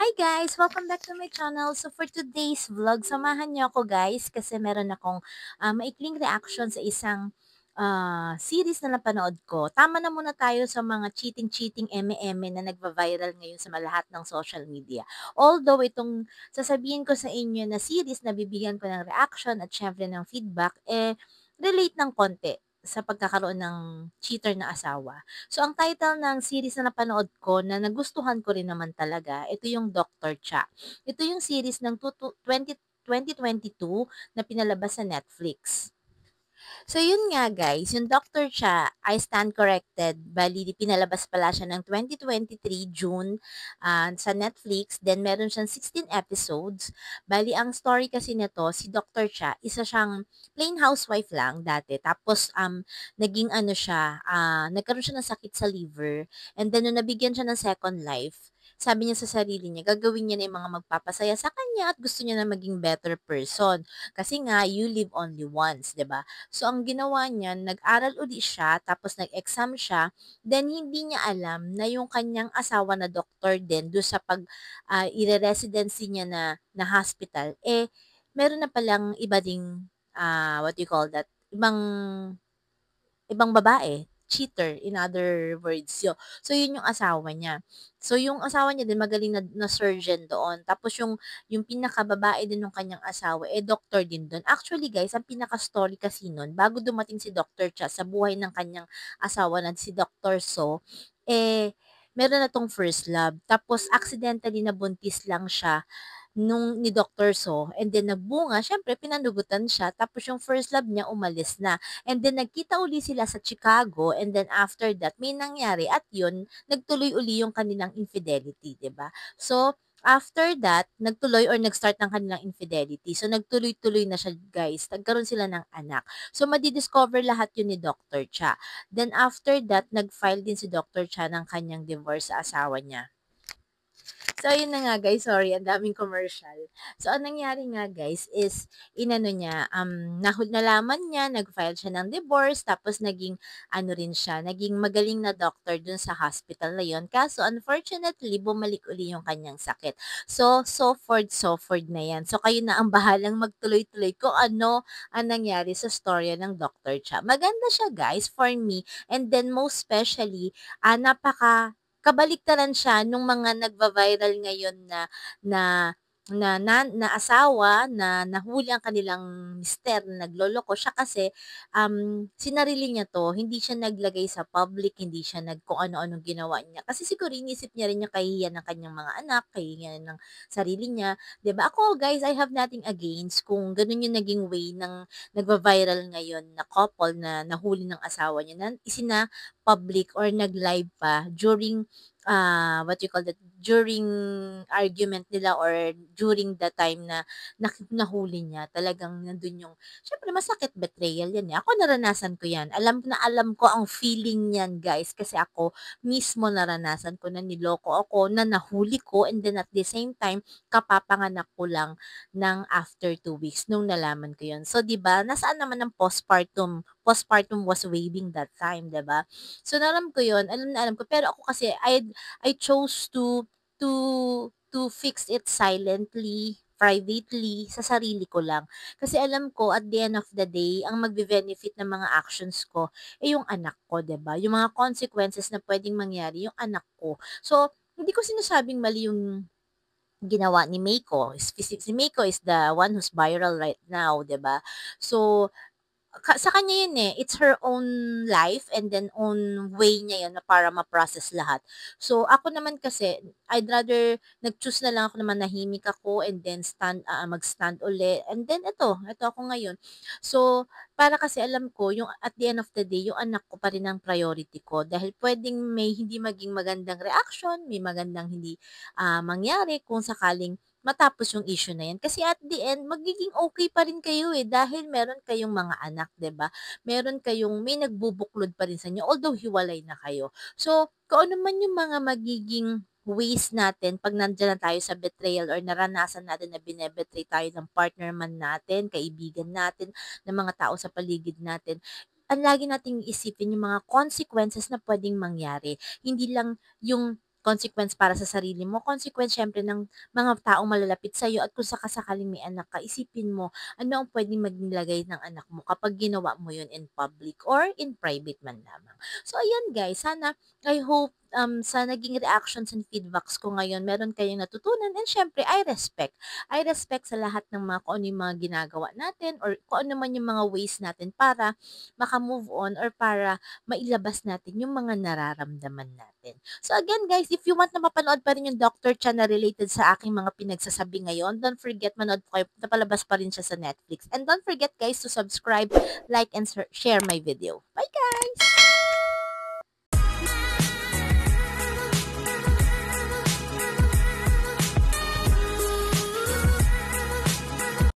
Hi guys! Welcome back to my channel. So for today's vlog, samahan niyo ako guys kasi meron akong maikling reaction sa isang series na napanood ko. Tama na muna tayo sa mga cheating-cheating eme-eme na nagva-viral ngayon sa lahat ng social media. Although itong sasabihin ko sa inyo na series na bibigyan ko ng reaction at syempre ng feedback, relate ng konti sa pagkakaroon ng cheater na asawa. So, ang title ng series na napanood ko na nagustuhan ko rin naman talaga, ito yung Doctor Cha. Ito yung series ng 2022 na pinalabas sa Netflix. So, yun nga guys, yung Doctor Cha, I stand corrected. Bali, pinalabas pala siya ng 2023 June sa Netflix. Then, meron siyang 16 episodes. Bali, ang story kasi nito, si Doctor Cha, isa siyang plain housewife lang dati. Tapos, naging ano siya, nagkaroon siya ng sakit sa liver. And then, nung nabigyan siya ng second life, sabi niya sa sarili niya, gagawin niya na yung mga magpapasaya sa kanya at gusto niya na maging better person. Kasi nga, you live only once, 'di ba? So, ang ginawa niya, nag-aral uli siya, tapos nag-exam siya, then hindi niya alam na yung kanyang asawa na doktor din, do sa ire-residency niya na hospital, meron na palang iba ding, what do you call that, ibang ibang babae, cheater in other words So yun yung asawa niya. So yung asawa niya din magaling na surgeon doon. Tapos yung pinakababae din ng kanyang asawa doctor din doon. Actually guys, ang pinaka-story kasi nun, bago dumating si Dr. Cha sa buhay ng kanyang asawa na si Dr. So, meron na tong first love. Tapos accidentally nabuntis lang siya ni Doctor So, and then nagbunga, siyempre pinanugutan siya, tapos yung first love niya umalis na. And then nagkita uli sila sa Chicago, and then after that, may nangyari at yun, nagtuloy uli yung kanilang infidelity, 'di ba? So, after that, nagtuloy or nag-start ng kanilang infidelity. So, nagtuloy-tuloy na siya, guys. Nagkaroon sila ng anak. So, madi-discover lahat yun ni Doctor Cha. Then, after that, nag-file din si Doctor Cha ng kanyang divorce sa asawa niya. So, ayun na nga guys, sorry, ang daming commercial. So, ang nangyari nga guys is, inano niya, nalaman niya, nag-file siya ng divorce, tapos naging, ano rin siya, naging magaling na doctor dun sa hospital na yun. Kaso, unfortunately, bumalik uli yung kanyang sakit. So, so forth na yan. So, kayo na ang bahalang magtuloy-tuloy kung ano ang nangyari sa storya ng Dr. Cha. Maganda siya guys, for me. And then, most especially, kabaliktaran siya nung mga nagva-viral ngayon na na asawa na nahuli ang kanilang mister na nagloloko. Siya kasi, sinarili niya 'to, hindi siya naglagay sa public, hindi siya kung ano-anong ginawa niya. Kasi siguro inisip niya rin yung kahihiyan ng kanyang mga anak, kahihiyan ng sarili niya, 'di ba? Ako guys, I have nothing against kung gano'n yung naging way ng nagva-viral ngayon na couple na nahuli ng asawa niya na public or nag-live pa during, what you call that, during argument nila or during the time na nahuli niya. Talagang nandun yung, syempre masakit, betrayal yan eh. Ako naranasan ko yan. Alam na alam ko ang feeling niyan guys kasi ako mismo naranasan ko na niloko ako, na nahuli ko, and then at the same time, kapapanganak ko lang ng after 2 weeks nung nalaman ko yun. So, 'di ba, nasaan naman ang postpartum? Postpartum was waving that time, 'di ba? So, naram ko yun, alam na alam ko. Pero ako kasi, I chose to fix it silently, privately, sa sarili ko lang. Kasi alam ko, at the end of the day, ang magbe-benefit ng mga actions ko, yung anak ko, 'di ba? Yung mga consequences na pwedeng mangyari, yung anak ko. So, hindi ko sinasabing mali yung ginawa ni Meiko. Si Meiko is the one who's viral right now, 'di ba? So, sa kanya yun eh. It's her own life and then own way niya yun na para ma-process lahat. So, ako naman kasi, I'd rather nag-choose na lang ako na manahimik ako and then mag-stand uli. And then, ito ako ngayon. So, para kasi alam ko, yung at the end of the day, yung anak ko pa rin ang priority ko. Dahil pwedeng may hindi maging magandang reaction, may magandang hindi mangyari kung sakaling matapos yung issue na yan. Kasi at the end, magiging okay pa rin kayo eh, dahil meron kayong mga anak, 'di ba? May nagbubuklod pa rin sa inyo, although hiwalay na kayo. So, kung ano man yung mga magiging ways natin pag nandiyan na tayo sa betrayal or naranasan natin na binebetray tayo ng partner man natin, kaibigan natin, ng mga tao sa paligid natin, ang lagi nating isipin yung mga consequences na pwedeng mangyari. Hindi lang yung consequence para sa sarili mo, consequence syempre ng mga taong malalapit sa'yo at kung sakasakaling may anak ka, isipin mo ano ang puwedeng maging lagay ng anak mo kapag ginawa mo yun in public or in private man lamang. So ayan guys, sana I hope, sa naging reactions and feedbacks ko ngayon meron kayong natutunan and syempre I respect sa lahat ng mga kung ano yung mga ginagawa natin or kung ano man yung mga ways natin para maka-move on or para mailabas natin yung mga nararamdaman natin. So again guys, if you want na mapanood pa rin yung Doctor Chan na related sa aking mga pinagsasabi ngayon, don't forget manood po kayo, napalabas pa rin siya sa Netflix. And don't forget guys to subscribe, like, and share my video. Bye guys!